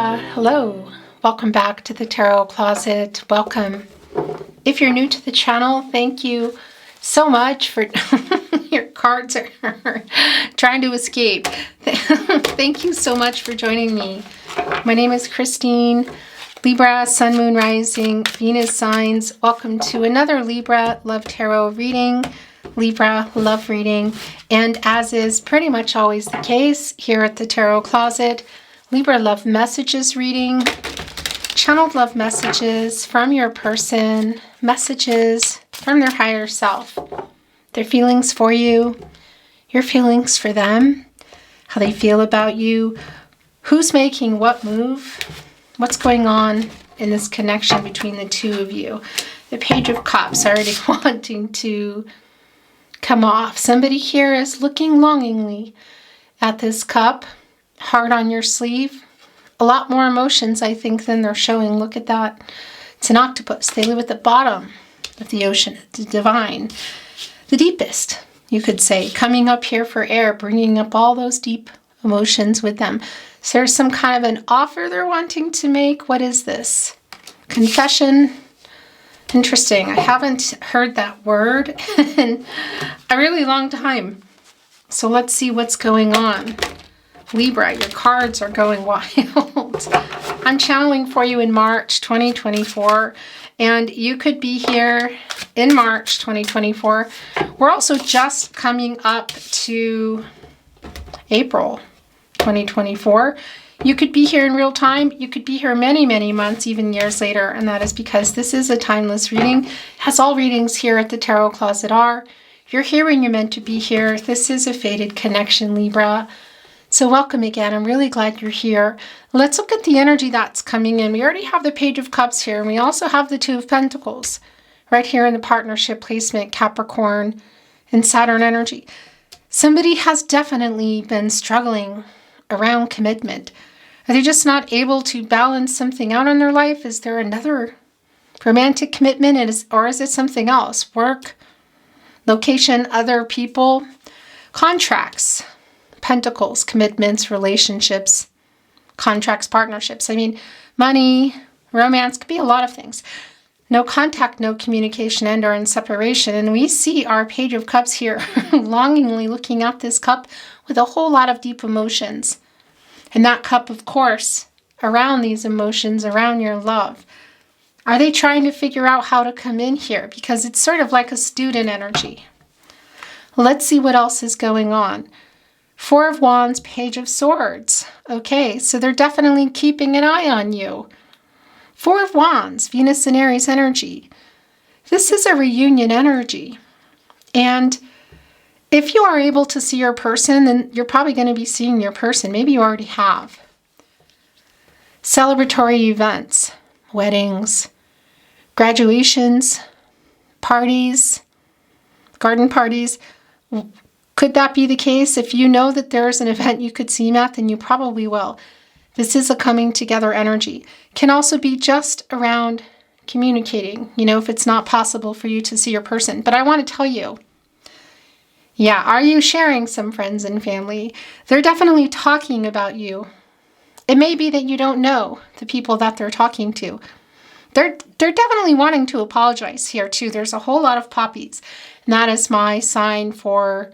Libra, hello. Welcome back to the Tarot Closet. Welcome. If you're new to the channel, thank you so much for your cards are trying to escape. Thank you so much for joining me. My name is Christine, Libra, Sun, Moon, Rising, Venus signs. Welcome to another Libra Love Tarot reading, Libra Love reading. And as is pretty much always the case here at the Tarot Closet, Libra Love Messages reading, channeled love messages from your person, messages from their higher self, their feelings for you, your feelings for them, how they feel about you, who's making what move, what's going on in this connection between the two of you. The Page of Cups already wanting to come off. Somebody here is looking longingly at this cup, heart on your sleeve. A lot more emotions, I think, than they're showing. Look at that. It's an octopus. They live at the bottom of the ocean, the divine, the deepest, you could say, coming up here for air, bringing up all those deep emotions with them. So there's some kind of an offer they're wanting to make. What is this? Confession. Interesting. I haven't heard that word in a really long time. So let's see what's going on. Libra, your cards are going wild. I'm channeling for you in March 2024, and you could be here in March 2024. We're also just coming up to April 2024. You could be here in real time. You could be here many, many months, even years later, and that is because this is a timeless reading, as all readings here at the Tarot Closet are. You're here when you're meant to be here. This is a fated connection, Libra. So welcome again. I'm really glad you're here. Let's look at the energy that's coming in. We already have the Page of Cups here, and we also have the Two of Pentacles right here in the partnership placement, Capricorn and Saturn energy. Somebody has definitely been struggling around commitment. Are they just not able to balance something out in their life? Is there another romantic commitment, or is it something else? Work, location, other people, contracts, pentacles, commitments, relationships, contracts, partnerships. I mean, money, romance, could be a lot of things. No contact, no communication, and or in separation. And we see our Page of Cups here longingly looking at this cup with a whole lot of deep emotions. And that cup, of course, around these emotions, around your love. Are they trying to figure out how to come in here? Because it's sort of like a student energy. Let's see what else is going on. Four of Wands, Page of Swords. Okay, so they're definitely keeping an eye on you. Four of Wands, Venus and Aries energy. This is a reunion energy. And if you are able to see your person, then you're probably going to be seeing your person. Maybe you already have. Celebratory events, weddings, graduations, parties, garden parties. Could that be the case? If you know that there's an event you could see him at, then you probably will. This is a coming together energy. Can also be just around communicating, if it's not possible for you to see your person. But I want to tell you, are you sharing some friends and family? They're definitely talking about you. It may be that you don't know the people that they're talking to. They're definitely wanting to apologize here too. There's a whole lot of poppies. And that is my sign for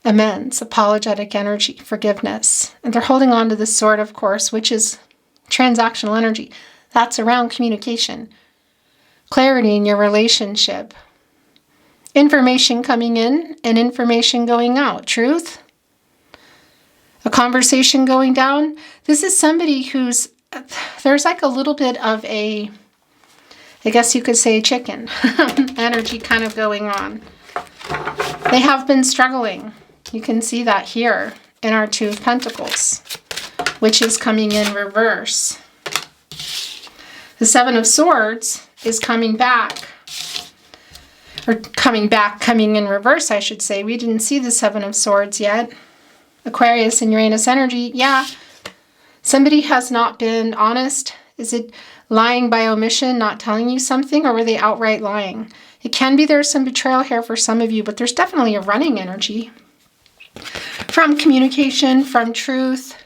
amends, apologetic energy, forgiveness. And they're holding on to the sword, of course, which is transactional energy. That's around communication, clarity in your relationship, information coming in and information going out, truth, a conversation going down. This is somebody there's like a little bit of I guess you could say chicken energy kind of going on. They have been struggling. You can see that here in our Two of Pentacles, which is coming in reverse. The Seven of Swords is coming back. Coming in reverse, I should say. We didn't see the Seven of Swords yet. Aquarius and Uranus energy. Yeah, somebody has not been honest. Is it lying by omission, not telling you something, or were they outright lying? It can be there's some betrayal here for some of you, but there's definitely a running energy from communication, from truth.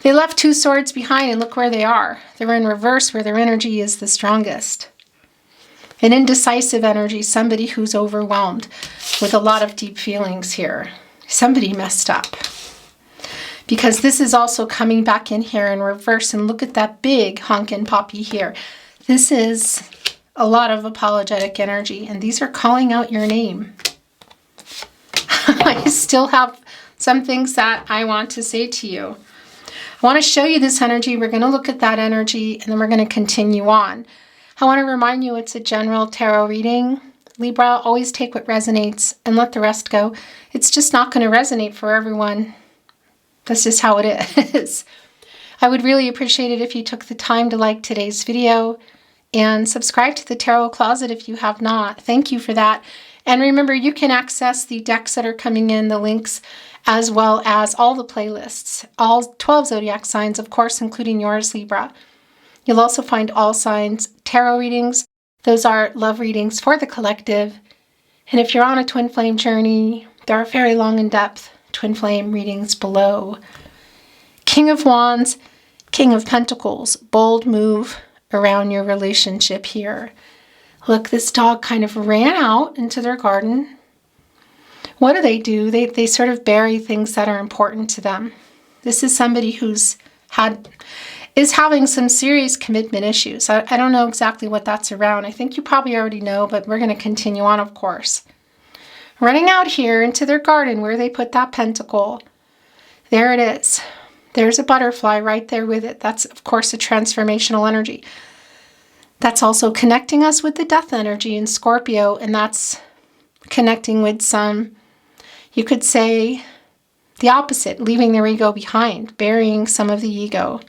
They left 2 swords behind and look where they are. They're in reverse where their energy is the strongest. An indecisive energy, somebody who's overwhelmed with a lot of deep feelings here. Somebody messed up. Because this is also coming back in here in reverse, and look at that big honkin' poppy here. This is a lot of apologetic energy, and these are calling out your name. I still have some things that I want to say to you. I want to show you this energy. We're going to look at that energy, and then we're going to continue on. I want to remind you it's a general tarot reading. Libra, always take what resonates and let the rest go. It's just not going to resonate for everyone. That's just how it is. I would really appreciate it if you took the time to like today's video and subscribe to the Tarot Closet if you have not. Thank you for that. And remember, you can access the decks that are coming in, the links, as well as all the playlists, all 12 zodiac signs, of course, including yours, Libra. You'll also find all signs tarot readings. Those are love readings for the collective. And if you're on a twin flame journey, there are very long and in-depth twin flame readings below. King of Wands, King of Pentacles, bold move around your relationship here. Look, this dog kind of ran out into their garden. What do? They sort of bury things that are important to them. This is somebody who's is having some serious commitment issues. I don't know exactly what that's around. I think you probably already know, but we're going to continue on, of course. Running out here into their garden where they put that pentacle. There it is. There's a butterfly right there with it. That's, of course, a transformational energy. That's also connecting us with the death energy in Scorpio, and that's connecting with some, you could say, the opposite, leaving their ego behind, burying some of the ego.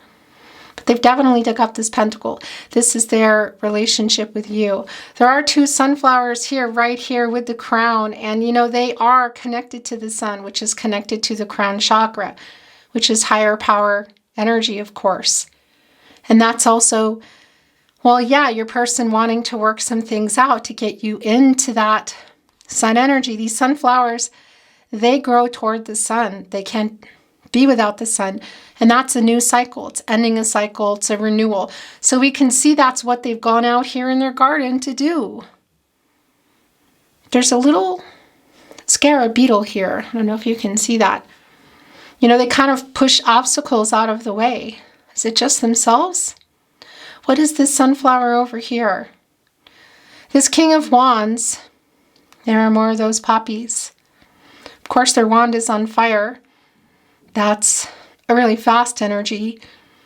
But they've definitely dug up this pentacle. This is their relationship with you. There are 2 sunflowers here, right here with the crown, and you know, they are connected to the sun, which is connected to the crown chakra, which is higher power energy, of course. And that's also, well, yeah, your person wanting to work some things out to get you into that sun energy. These sunflowers, they grow toward the sun. They can't be without the sun. And that's a new cycle. It's ending a cycle. It's a renewal. So we can see that's what they've gone out here in their garden to do. There's a little scarab beetle here. I don't know if you can see that. You know, they kind of push obstacles out of the way. Is it just themselves? What is this sunflower over here? This King of Wands, there are more of those poppies. Of course, their wand is on fire. That's a really fast energy.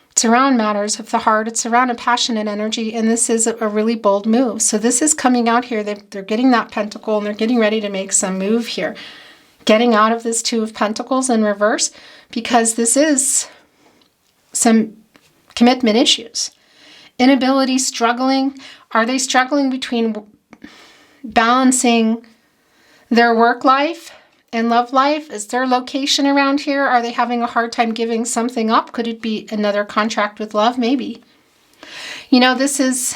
It's around matters of the heart. It's around a passionate energy, and this is a really bold move. So this is coming out here. They're getting that pentacle, and they're getting ready to make some move here. Getting out of this 2 of Pentacles in reverse, because this is some commitment issues. Inability, struggling. Are they struggling between balancing their work life and love life? Is their location around here? Are they having a hard time giving something up? Could it be another contract with love? Maybe. You know, this is,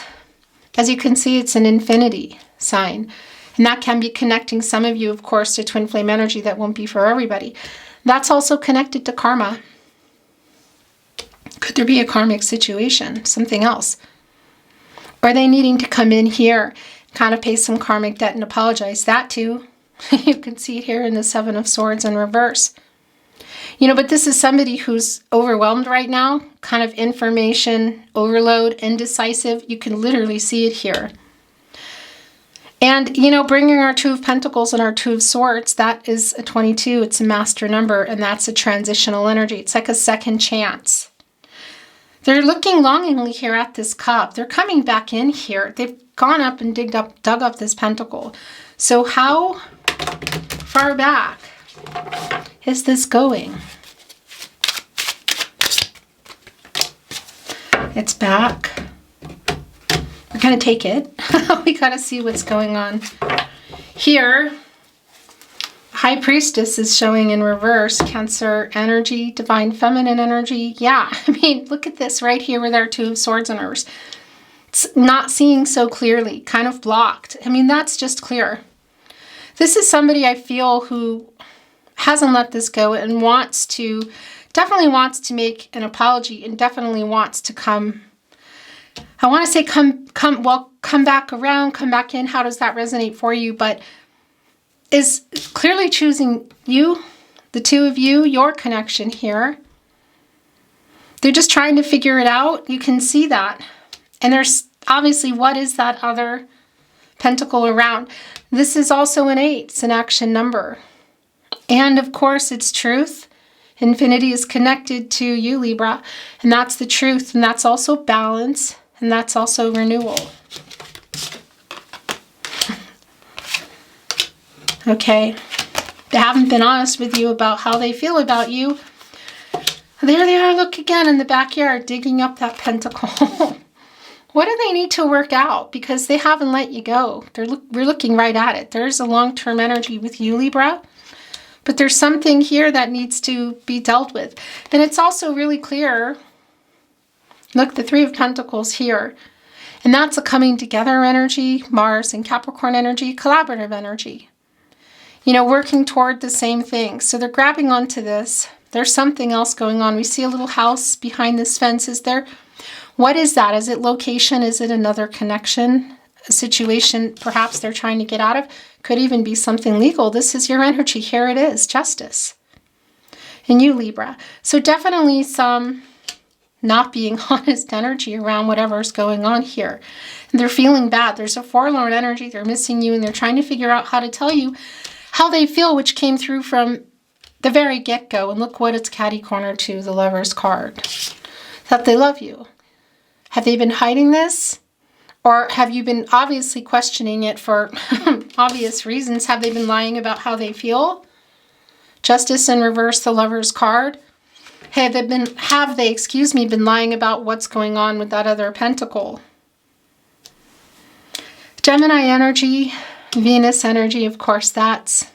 as you can see, it's an infinity sign. And that can be connecting some of you, of course, to twin flame energy. That won't be for everybody. That's also connected to karma. Could there be a karmic situation? Something else? Or are they needing to come in here, kind of pay some karmic debt and apologize? That too. You can see it here in the 7 of Swords in reverse. You know, but this is somebody who's overwhelmed right now. Kind of information overload, indecisive. You can literally see it here. And, you know, bringing our 2 of Pentacles and our 2 of Swords, that is a 22. It's a master number, and that's a transitional energy. It's like a second chance. They're looking longingly here at this cup. They're coming back in here. They've gone up and dug up this pentacle. So how far back is this going? It's back. We're going to take it. We got to see what's going on. Here, High Priestess is showing in reverse. Cancer energy, divine feminine energy. Yeah, I mean, look at this right here with our 2 of Swords in reverse. It's not seeing so clearly, kind of blocked. I mean, that's just clear. This is somebody I feel who hasn't let this go and wants to definitely wants to make an apology and definitely wants to come. I want to say come back around, come back in. How does that resonate for you? But is clearly choosing you, the two of you, your connection here. They're just trying to figure it out. You can see that. And there's obviously, what is that other pentacle around? This is also an 8. It's an action number. And of course, it's truth. Infinity is connected to you, Libra. And that's the truth. And that's also balance. And that's also renewal. Okay. They haven't been honest with you about how they feel about you. There they are, look again in the backyard, digging up that pentacle. What do they need to work out? Because they haven't let you go. We're looking right at it. There's a long-term energy with you, Libra. But there's something here that needs to be dealt with. And it's also really clear. Look, the 3 of Pentacles here. And that's a coming together energy, Mars and Capricorn energy, collaborative energy. You know, working toward the same thing. So they're grabbing onto this. There's something else going on. We see a little house behind this fence. Is there, what is that? Is it location? Is it another connection? A situation perhaps they're trying to get out of? Could even be something legal. This is your energy. Here it is, justice. And you, Libra. So definitely some not being honest energy around whatever's going on here. And they're feeling bad. There's a forlorn energy. They're missing you and they're trying to figure out how to tell you how they feel, which came through from the very get-go. And look what it's catty-cornered to, the Lover's card. That they love you. Have they been hiding this? Or have you been obviously questioning it for obvious reasons? Have they been lying about how they feel? Justice in reverse, the Lover's card. Have they been lying about what's going on with that other pentacle? Gemini energy, Venus energy, of course, that's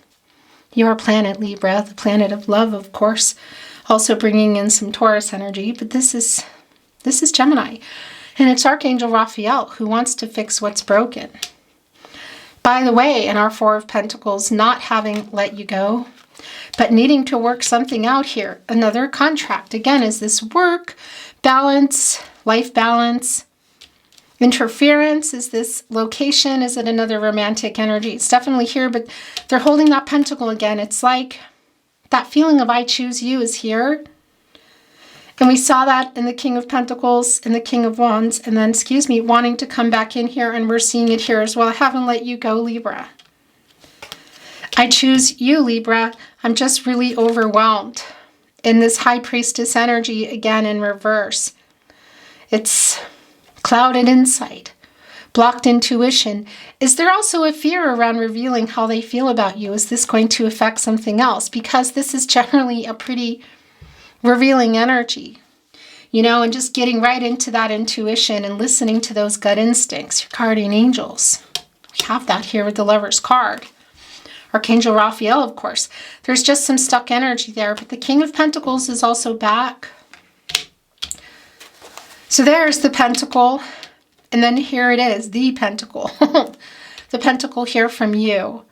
your planet, Libra, the planet of love, of course. Also bringing in some Taurus energy, but this is Gemini. And it's Archangel Raphael who wants to fix what's broken. By the way, in our 4 of Pentacles, not having let you go, but needing to work something out here. Another contract. Again, is this work, balance, life balance, interference? Is this location? Is it another romantic energy? It's definitely here, but they're holding that pentacle again. It's like that feeling of I choose you is here. And we saw that in the King of Pentacles and the King of Wands, and then, wanting to come back in here, and we're seeing it here as well. I haven't let you go, Libra. I choose you, Libra. I'm just really overwhelmed. In this High Priestess energy, again in reverse. It's clouded insight, blocked intuition. Is there also a fear around revealing how they feel about you? Is this going to affect something else? Because this is generally a pretty revealing energy, you know, and just getting right into that intuition and listening to those gut instincts, your guardian angels. We have that here with the Lover's card. Archangel Raphael, of course. There's just some stuck energy there, but the King of Pentacles is also back. So there's the pentacle, and then here it is, the pentacle. The pentacle here from you.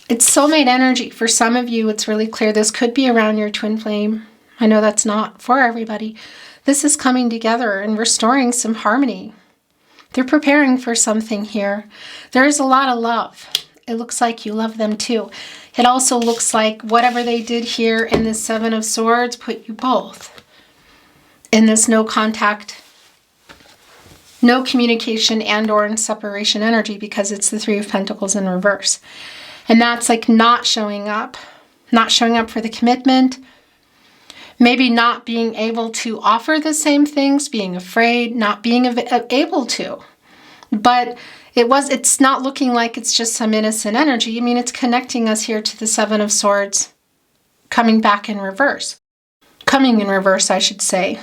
It's soulmate energy. For some of you, it's really clear. This could be around your twin flame. I know that's not for everybody. This is coming together and restoring some harmony. They're preparing for something here. There is a lot of love. It looks like you love them too. It also looks like whatever they did here in the 7 of Swords put you both in this no contact, no communication and or in separation energy, because it's the 3 of Pentacles in reverse. And that's like not showing up for the commitment, maybe not being able to offer the same things, being afraid, not being able to. But it's not looking like it's just some innocent energy. I mean, it's connecting us here to the 7 of Swords coming back in reverse. Coming in reverse, I should say.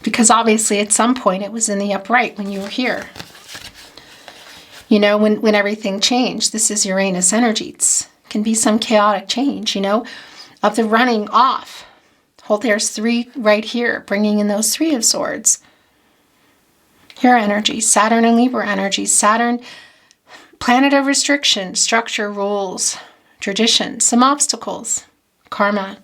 Because obviously at some point it was in the upright when you were here. You know, when everything changed. This is Uranus energy. It can be some chaotic change, you know, of the running off. Hold, there's 3 right here, bringing in those 3 of Swords. Your energy, Saturn and Libra energy. Saturn, planet of restriction, structure, rules, tradition, some obstacles, karma.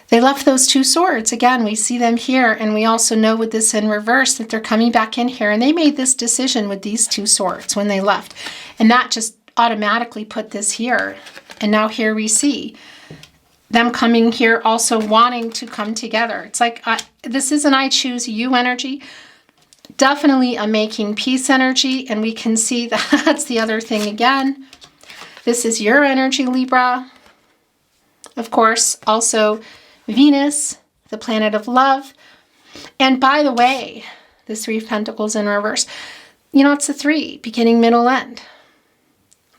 They left those 2 swords. Again, we see them here, and we also know with this in reverse that they're coming back in here, and they made this decision with these 2 swords when they left. And that just automatically put this here. And now here we see them coming here also wanting to come together. It's like, this is an I choose you energy. Definitely a making peace energy, and we can see that's the other thing again. This is your energy, Libra. Of course, also Venus, the planet of love. And by the way, the 3 of Pentacles in reverse, you know, it's a 3, beginning, middle, end.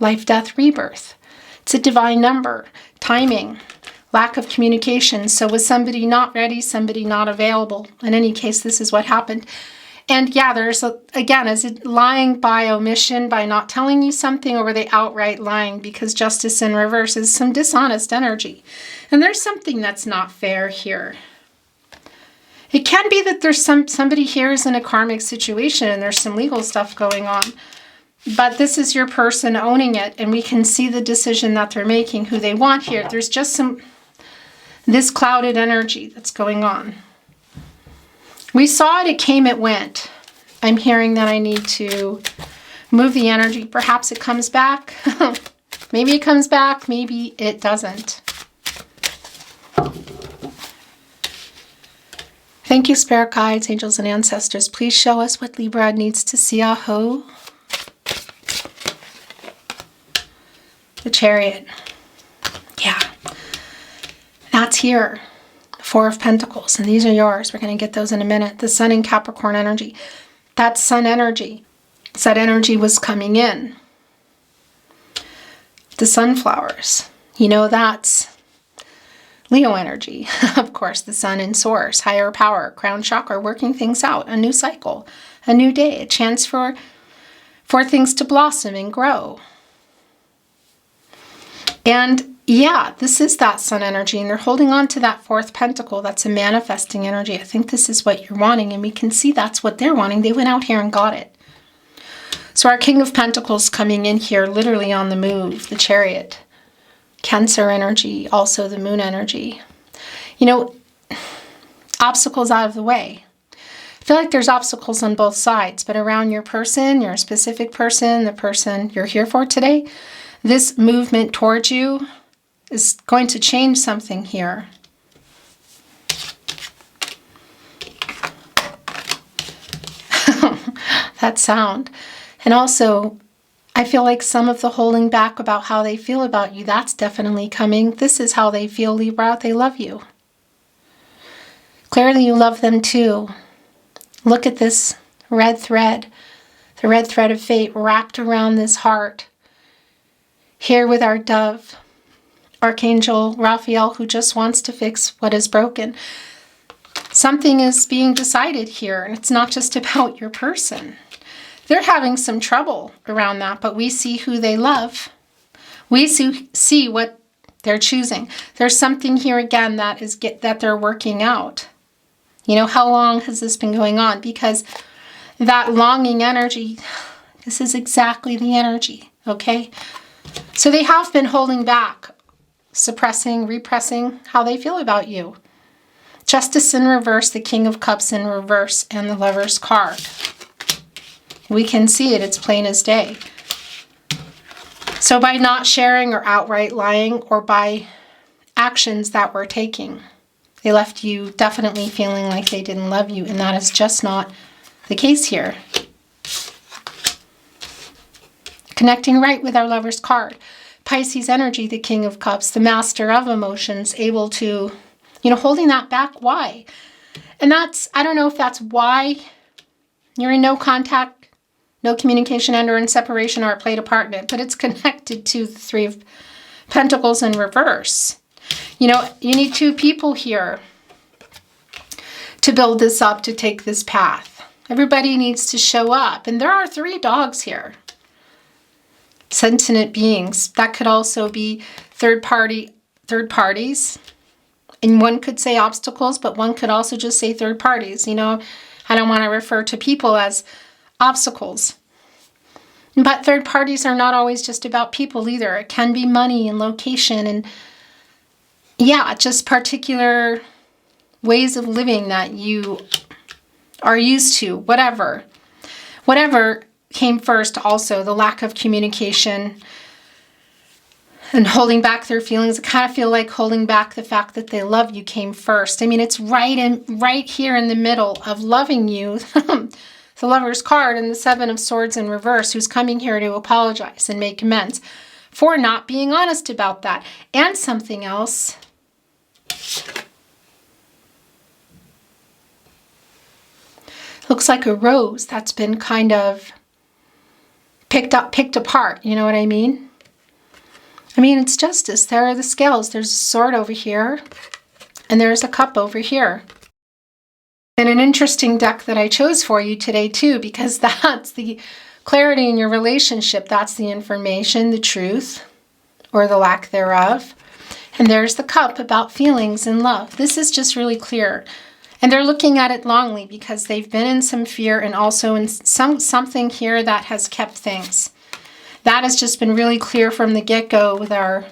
Life, death, rebirth. It's a divine number, timing, lack of communication. So was somebody not ready, somebody not available? In any case, this is what happened. And yeah, there's, again, is it lying by omission, by not telling you something, or were they outright lying? Because justice in reverse is some dishonest energy. And there's something that's not fair here. It can be that there's somebody here is in a karmic situation and there's some legal stuff going on. But this is your person owning it, and we can see the decision that they're making, who they want here. There's just this clouded energy that's going on. We saw it, it came, it went. I'm hearing that I need to move the energy. Perhaps it comes back. Maybe it comes back, maybe it doesn't. Thank you, spirit guides, angels, and ancestors. Please show us what Libra needs to see. Aho. The Chariot. Yeah. That's here. 4 of Pentacles, and these are yours. We're going to get those in a minute. The Sun in Capricorn energy. That's Sun energy. So that energy was coming in. The sunflowers. You know, that's Leo energy. Of course, the Sun in Source. Higher power, crown chakra, working things out. A new cycle, a new day, a chance for things to blossom and grow. And yeah, this is that Sun energy, and they're holding on to that 4th Pentacle. That's a manifesting energy. I think this is what you're wanting, and we can see that's what they're wanting. They went out here and got it. So our King of Pentacles coming in here, literally on the move, the Chariot. Cancer energy, also the Moon energy. You know, obstacles out of the way. I feel like there's obstacles on both sides, but around your person, your specific person, the person you're here for today, this movement towards you is going to change something here. That sound. And also, I feel like some of the holding back about how they feel about you, that's definitely coming. This is how they feel, Libra. They love you. Clearly, you love them too. Look at this red thread. The red thread of fate wrapped around this heart. Here with our dove. Archangel Raphael, who just wants to fix what is broken. Something is being decided here, and it's not just about your person. They're having some trouble around that, but we see who they love. We see what they're choosing. There's something here again that they're working out. You know, how long has this been going on? Because that longing energy, this is exactly the energy, okay? So they have been holding back, suppressing, repressing how they feel about you. Justice in reverse, the King of Cups in reverse, and the Lover's card. We can see it, it's plain as day. So by not sharing or outright lying, or by actions that we're taking, they left you definitely feeling like they didn't love you, and that is just not the case here. Connecting right with our Lover's card. Pisces energy, the King of Cups, the master of emotions, able to, you know, holding that back. Why? And that's, I don't know if that's why you're in no contact, no communication, and or in separation, or a play department, but it's connected to the 3 of Pentacles in reverse. You know, you need 2 people here to build this up, to take this path. Everybody needs to show up, and there are 3 dogs here. Sentient beings. That could also be third parties. And one could say obstacles, but one could also just say third parties. You know, I don't want to refer to people as obstacles. But third parties are not always just about people either. It can be money and location and, yeah, just particular ways of living that you are used to, whatever. Whatever came first also, the lack of communication and holding back their feelings. I kind of feel like holding back the fact that they love you came first. I mean, it's right here in the middle of loving you. The Lover's card and the Seven of Swords in reverse, who's coming here to apologize and make amends for not being honest about that. And something else. Looks like a rose that's been kind of picked apart. You know what I mean? I mean, it's justice. There are the scales. There's a sword over here, and there's a cup over here. And an interesting deck that I chose for you today, too, because that's the clarity in your relationship. That's the information, the truth, or the lack thereof. And there's the cup about feelings and love. This is just really clear. And they're looking at it longly because they've been in some fear and also in something here that has kept things. That has just been really clear from the get-go with our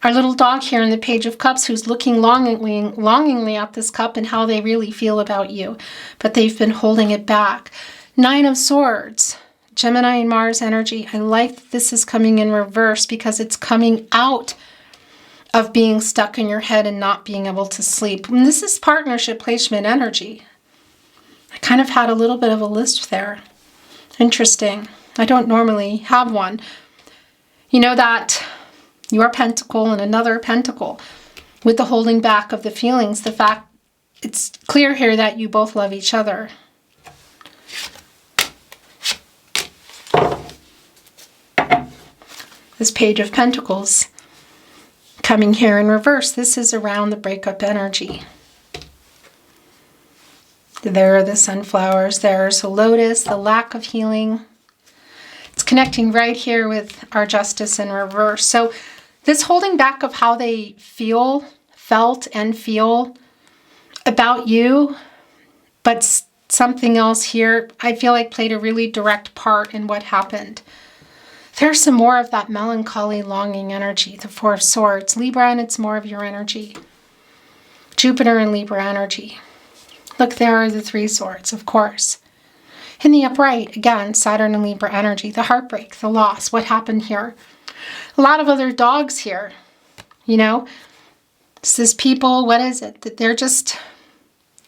little dog here in the Page of Cups, who's looking longingly at this cup and how they really feel about you. But they've been holding it back. Nine of Swords, Gemini and Mars energy. I like that this is coming in reverse because it's coming out of being stuck in your head and not being able to sleep. And this is partnership placement energy. I kind of had a little bit of a list there. Interesting. I don't normally have one. You know that your pentacle and another pentacle with the holding back of the feelings, the fact it's clear here that you both love each other. This Page of Pentacles coming here in reverse. This is around the breakup energy. There are the sunflowers. There's a lotus, the lack of healing. It's connecting right here with our justice in reverse. So this holding back of how they felt and feel about you, but something else here, I feel like played a really direct part in what happened. There's some more of that melancholy, longing energy. The Four of Swords, Libra, and it's more of your energy. Jupiter and Libra energy. Look, there are the Three Swords, of course. In the upright, again, Saturn and Libra energy. The heartbreak, the loss, what happened here. A lot of other dogs here, you know. It's this people, what is it? That they're just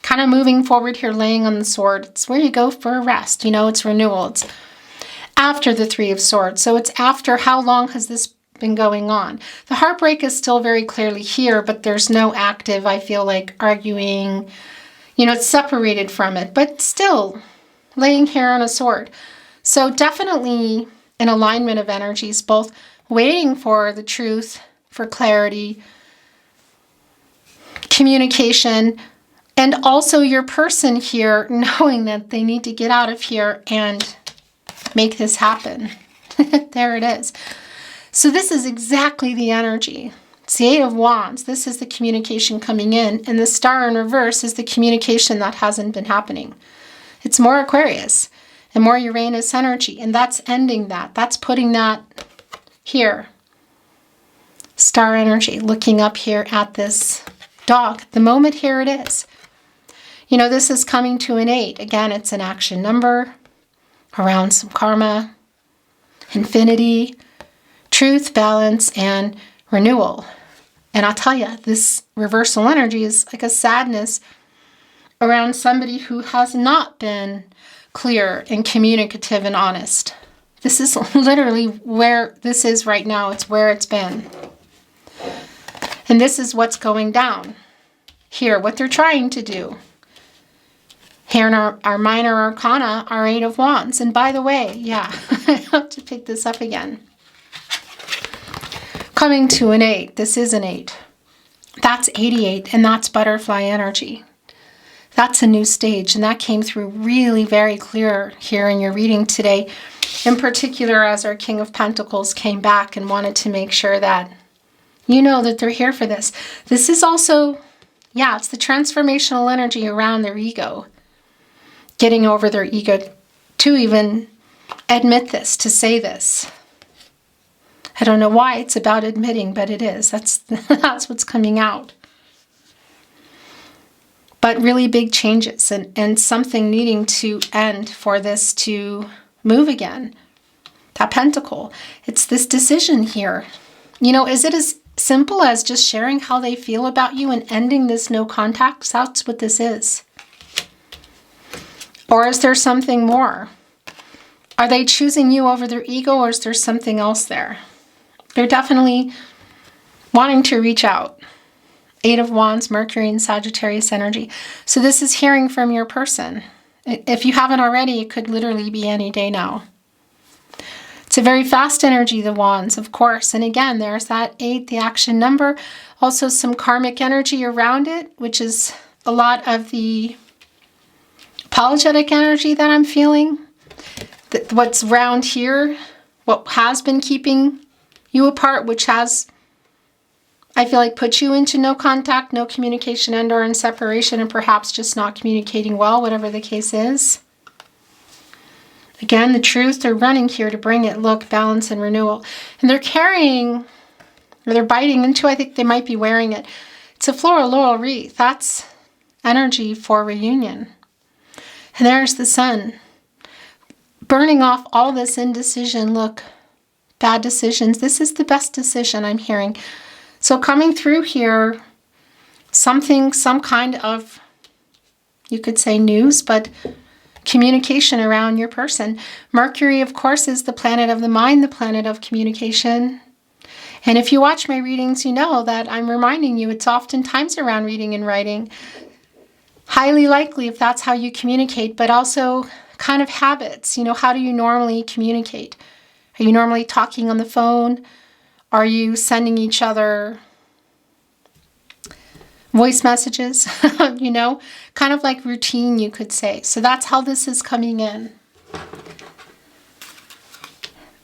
kind of moving forward here, laying on the sword. It's where you go for a rest, you know, it's renewal. It's after the Three of Swords. So it's after, how long has this been going on? The heartbreak is still very clearly here, but there's no active, I feel like, arguing. You know, it's separated from it, but still laying here on a sword. So definitely an alignment of energies, both waiting for the truth, for clarity, communication, and also your person here knowing that they need to get out of here and make this happen. There it is. So this is exactly the energy. It's the Eight of Wands. This is the communication coming in, and the Star in reverse is the communication that hasn't been happening. It's more Aquarius and more Uranus energy, and that's ending that. That's putting that here. Star energy, looking up here at this dog. The moment, here it is. You know, this is coming to an 8. Again, it's an action number around some karma, infinity, truth, balance, and renewal. And I'll tell you, this reversal energy is like a sadness around somebody who has not been clear and communicative and honest. This is literally where this is right now. It's where it's been. And this is what's going down here, what they're trying to do. Here in our minor arcana, our Eight of Wands. And by the way, yeah, I have to pick this up again. Coming to an 8. This is an 8. That's 88, and that's butterfly energy. That's a new stage, and that came through really very clear here in your reading today. In particular, as our King of Pentacles came back and wanted to make sure that you know that they're here for this. This is also, yeah, it's the transformational energy around their ego. Getting over their ego to even admit this, to say this. I don't know why it's about admitting, but it is. That's what's coming out. But really big changes and something needing to end for this to move again. That pentacle. It's this decision here. You know, is it as simple as just sharing how they feel about you and ending this no contact? That's what this is. Or is there something more? Are they choosing you over their ego, or is there something else there? They're definitely wanting to reach out. 8 of Wands, Mercury and Sagittarius energy. So this is hearing from your person. If you haven't already, it could literally be any day now. It's a very fast energy, the Wands, of course. And again, there's that 8, the action number. Also some karmic energy around it, which is a lot of the apologetic energy that I'm feeling. What's around here, what has been keeping you apart, which has, I feel like, put you into no contact, no communication, and or in separation, and perhaps just not communicating well, whatever the case is. Again, the truth, they're running here to bring it, look, balance, and renewal. And they're carrying, or they're biting into, I think they might be wearing it. It's a floral laurel wreath. That's energy for reunion. And there's the sun. Burning off all this indecision, look, bad decisions. This is the best decision I'm hearing. So coming through here, something, some kind of, you could say news, but communication around your person. Mercury, of course, is the planet of the mind, the planet of communication. And if you watch my readings, you know that I'm reminding you it's oftentimes around reading and writing. Highly likely if that's how you communicate, but also kind of habits. You know, how do you normally communicate? Are you normally talking on the phone? Are you sending each other voice messages? You know, kind of like routine, you could say. So that's how this is coming in.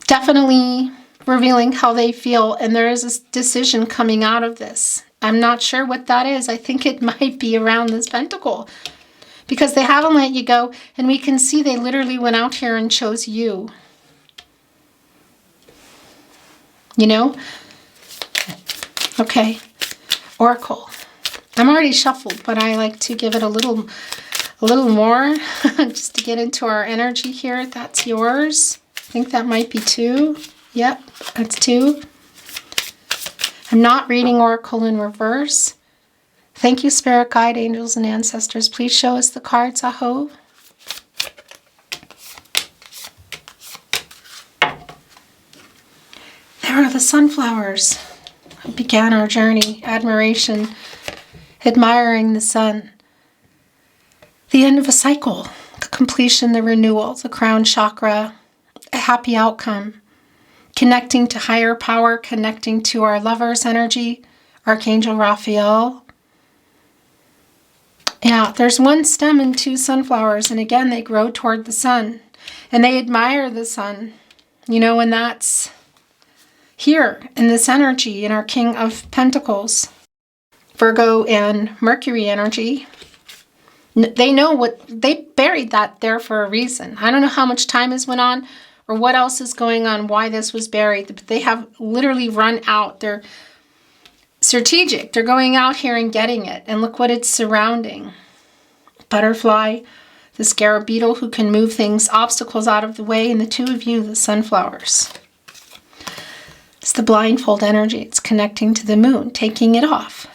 Definitely revealing how they feel, and there is a decision coming out of this. I'm not sure what that is. I think it might be around this pentacle, because they haven't let you go, and we can see they literally went out here and chose you. You know? Okay. Oracle. I'm already shuffled, but I like to give it a little more just to get into our energy here. That's yours. I think that might be 2. Yep, that's 2. I'm not reading Oracle in reverse. Thank you, Spirit Guide, Angels, and Ancestors. Please show us the cards, Aho. There are the sunflowers. We began our journey. Admiration. Admiring the sun. The end of a cycle. The completion, the renewal, the crown chakra. A happy outcome. Connecting to higher power. Connecting to our lover's energy. Archangel Raphael. Yeah, there's 1 stem and 2 sunflowers, and again, they grow toward the sun, and they admire the sun, you know, and that's here in this energy, in our King of Pentacles, Virgo and Mercury energy. They know what, they buried that there for a reason. I don't know how much time has went on, or what else is going on, why this was buried, but they have literally run out. They're strategic. They're going out here and getting it. And look what it's surrounding. Butterfly, the scarab beetle who can move things, obstacles out of the way, and the 2 of you, the sunflowers. It's the blindfold energy. It's connecting to the moon, taking it off.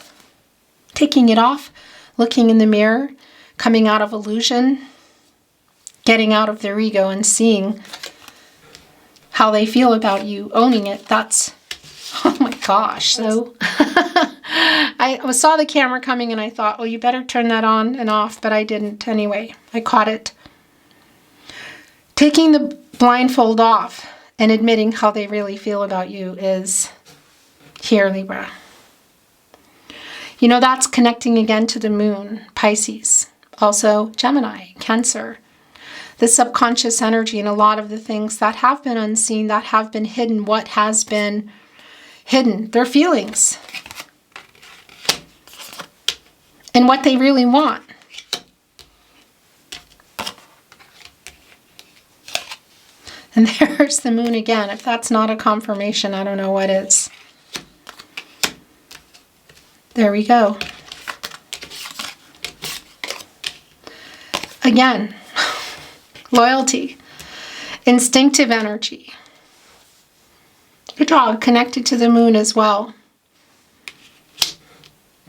Taking it off, looking in the mirror, coming out of illusion, getting out of their ego and seeing how they feel about you, owning it. That's, oh my gosh. So I saw the camera coming and I thought, well, you better turn that on and off, but I didn't anyway. I caught it. Taking the blindfold off and admitting how they really feel about you is here, Libra. You know, that's connecting again to the moon, Pisces, also Gemini, Cancer. The subconscious energy and a lot of the things that have been unseen, that have been hidden, what has been hidden, their feelings, and what they really want. And there's the moon again. If that's not a confirmation, I don't know what is. There we go. Again, loyalty, instinctive energy. Good job, connected to the moon as well.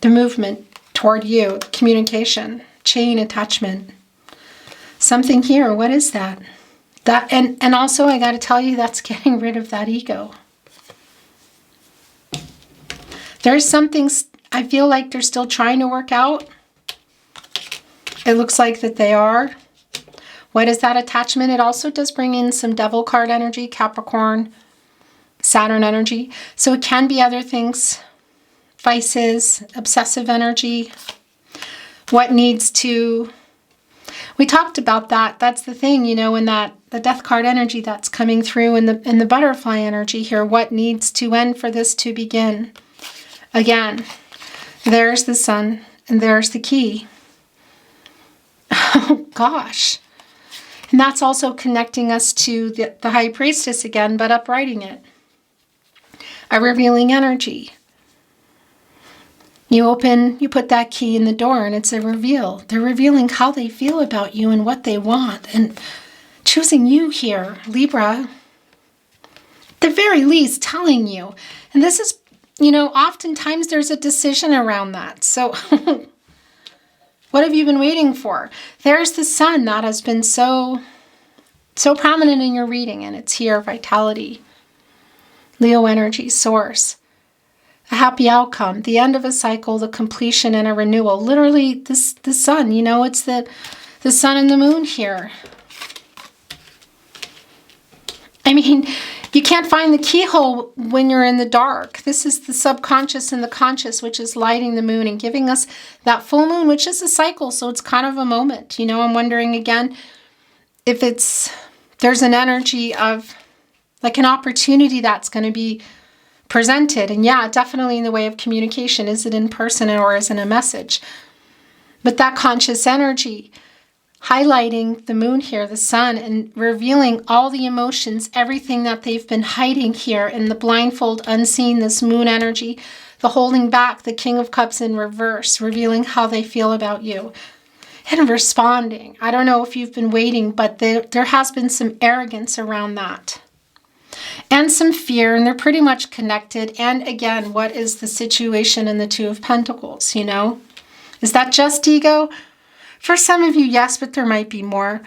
The movement toward you, communication, chain attachment. Something here, what is that? And also I got to tell you, that's getting rid of that ego. There's something I feel like they're still trying to work out. It looks like that they are. What is that attachment? It also does bring in some devil card energy, Capricorn, Saturn energy. So it can be other things, vices, obsessive energy. What needs to... We talked about that. That's the thing, you know, in that the death card energy that's coming through in the butterfly energy here. What needs to end for this to begin? Again, there's the sun and there's the key. Oh gosh. And that's also connecting us to the high priestess again, but uprighting it. A revealing energy. You put that key in the door and it's a reveal. They're revealing how they feel about you and what they want. And choosing you here, Libra, at the very least telling you. And this is, you know, oftentimes there's a decision around that. So what have you been waiting for? There's the sun that has been so prominent in your reading, and it's here, vitality, Leo energy, source. A happy outcome, the end of a cycle, the completion and a renewal. Literally, the sun, you know, it's the sun and the moon here. I mean, you can't find the keyhole when you're in the dark. This is the subconscious and the conscious, which is lighting the moon and giving us that full moon, which is a cycle. So it's kind of a moment. You know, I'm wondering again if there's an energy of like an opportunity that's going to be presented. And yeah, definitely in the way of communication. Is it in person or is it a message? But that conscious energy highlighting the moon here, the sun, and revealing all the emotions, everything that they've been hiding here in the blindfold, unseen, this moon energy, the holding back, the King of Cups in reverse, revealing how they feel about you and responding. I don't know if you've been waiting, but there has been some arrogance around that. And some fear, and they're pretty much connected. And again, what is the situation in the Two of Pentacles, you know? Is that just ego? For some of you, yes, but there might be more.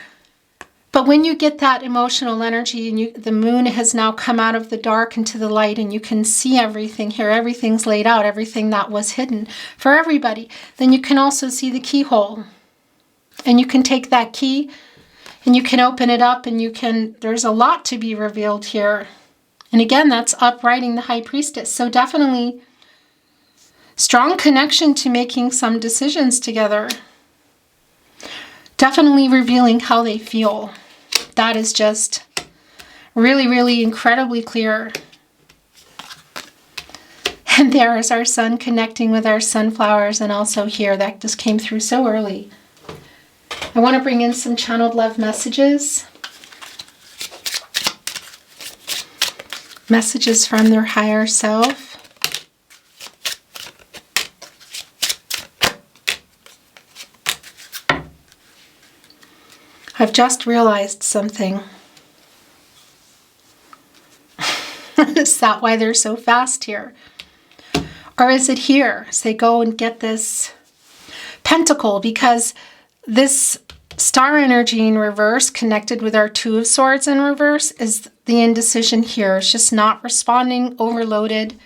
But when you get that emotional energy and the moon has now come out of the dark into the light and you can see everything here, everything's laid out, everything that was hidden for everybody, then you can also see the keyhole. And you can take that key and you can open it up and there's a lot to be revealed here. And again, that's uprighting the high priestess. So definitely strong connection to making some decisions together. Definitely revealing how they feel. That is just really, really incredibly clear. And there is our sun connecting with our sunflowers, and also here, that just came through so early. I want to bring in some channeled love messages. Messages from their higher self. I've just realized something. Is that why they're so fast here? Or is it here? So they go and get this pentacle, because this star energy in reverse connected with our Two of Swords in reverse is the indecision here. It's just not responding, overloaded.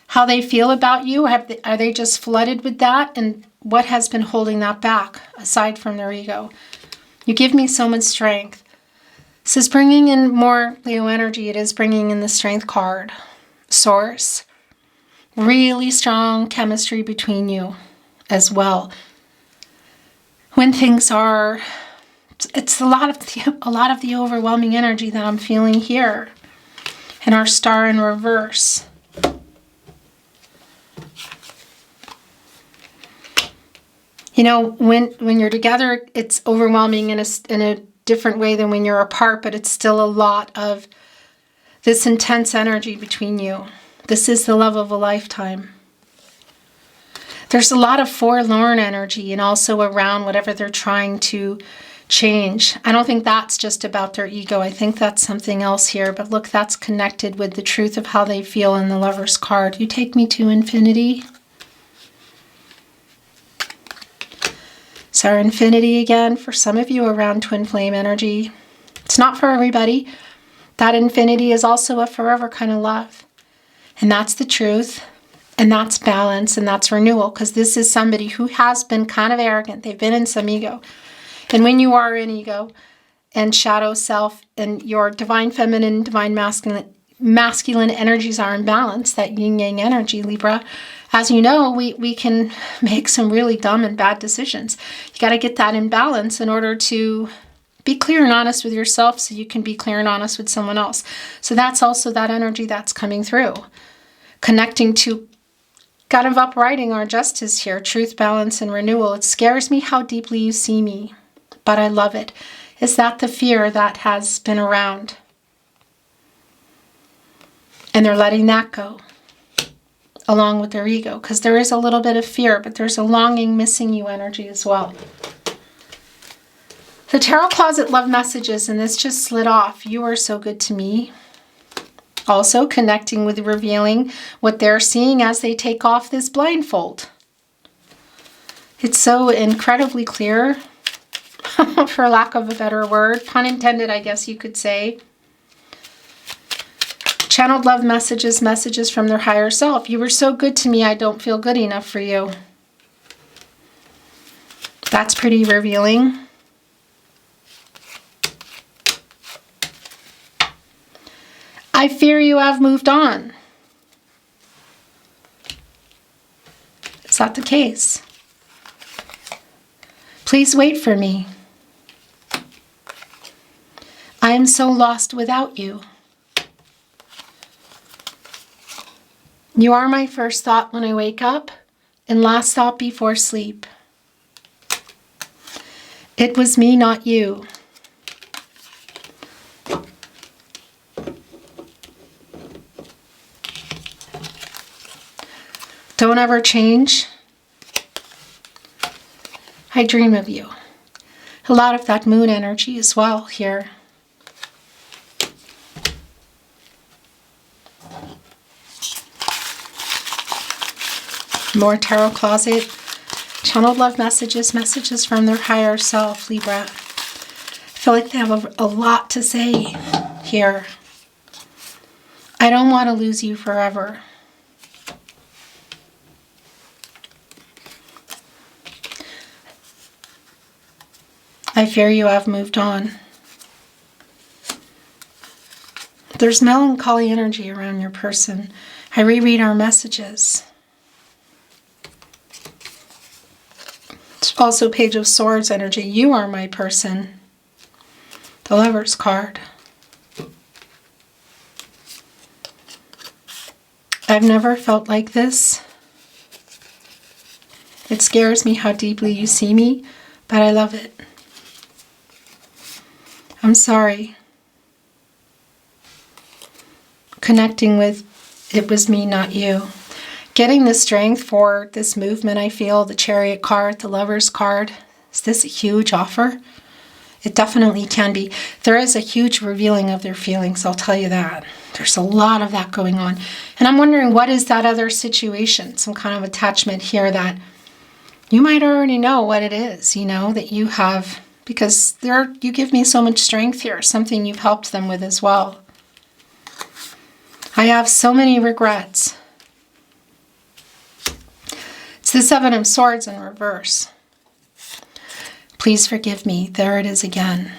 How they feel about you, are they just flooded with that? And what has been holding that back aside from their ego? You give me so much strength. This is bringing in more Leo energy. It is bringing in the Strength card. Source. Really strong chemistry between you as well. When things are, it's a lot of the overwhelming energy that I'm feeling here. And our star in reverse. You know, when you're together, it's overwhelming in different way than when you're apart, but it's still a lot of this intense energy between you. This is the love of a lifetime. There's a lot of forlorn energy and also around whatever they're trying to change. I don't think that's just about their ego. I think that's something else here. But look, that's connected with the truth of how they feel in the Lover's card. You take me to infinity. So our infinity again, for some of you around twin flame energy. It's not for everybody. That infinity is also a forever kind of love. And that's the truth. And that's balance. And that's renewal. Because this is somebody who has been kind of arrogant. They've been in some ego. And when you are in ego and shadow self and your divine feminine, divine masculine energies are in balance, that yin-yang energy, Libra, as you know, we can make some really dumb and bad decisions. You got to get that in balance in order to be clear and honest with yourself so you can be clear and honest with someone else. So that's also that energy that's coming through. Connecting to kind of uprighting our justice here, truth, balance, and renewal. It scares me how deeply you see me, but I love it. Is that the fear that has been around? And they're letting that go along with their ego, because there is a little bit of fear, but there's a longing, missing you energy as well. The Tarot Closet love messages, and this just slid off. You are so good to me. Also connecting with revealing what they're seeing as they take off this blindfold. It's so incredibly clear, for lack of a better word. Pun intended, I guess you could say. Channeled love messages, messages from their higher self. You were so good to me, I don't feel good enough for you. That's pretty revealing. I fear you have moved on. Is that the case? Please wait for me. I am so lost without you. You are my first thought when I wake up and last thought before sleep. It was me, not you. Don't ever change. I dream of you. A lot of that moon energy as well here. More Tarot Closet. Channeled love messages, messages from their higher self, Libra. I feel like they have a lot to say here. I don't want to lose you forever. I fear you have moved on. There's melancholy energy around your person. I reread our messages. It's also Page of Swords energy. You are my person. The Lover's card. I've never felt like this. It scares me how deeply you see me, but I love it. I'm sorry. Connecting with it was me, not you. Getting the strength for this movement, I feel, the Chariot card, the Lover's card. Is this a huge offer? It definitely can be. There is a huge revealing of their feelings, I'll tell you that. There's a lot of that going on. And I'm wondering, what is that other situation? Some kind of attachment here that you might already know what it is, you know, that you have. Because you give me so much strength here, something you've helped them with as well. I have so many regrets. It's the Seven of Swords in reverse. Please forgive me. There it is again.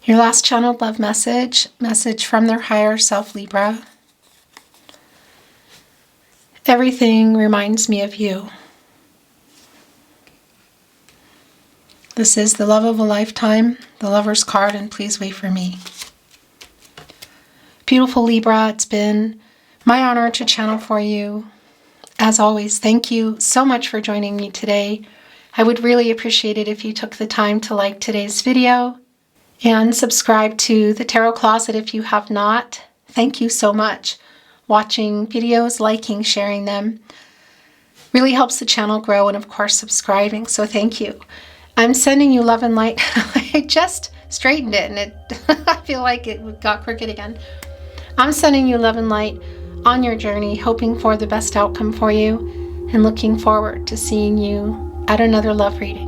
Your last channeled love message from their higher self, Libra. Everything reminds me of you. This is the love of a lifetime, the Lover's card, and please wait for me. Beautiful Libra, it's been my honor to channel for you. As always, thank you so much for joining me today. I would really appreciate it if you took the time to like today's video and subscribe to the Tarot Closet if you have not. Thank you so much. Watching videos, liking, sharing them really helps the channel grow, and of course subscribing, so thank you. I'm sending you love and light. I just straightened it and I feel like it got crooked again. I'm sending you love and light on your journey, hoping for the best outcome for you and looking forward to seeing you at another love reading.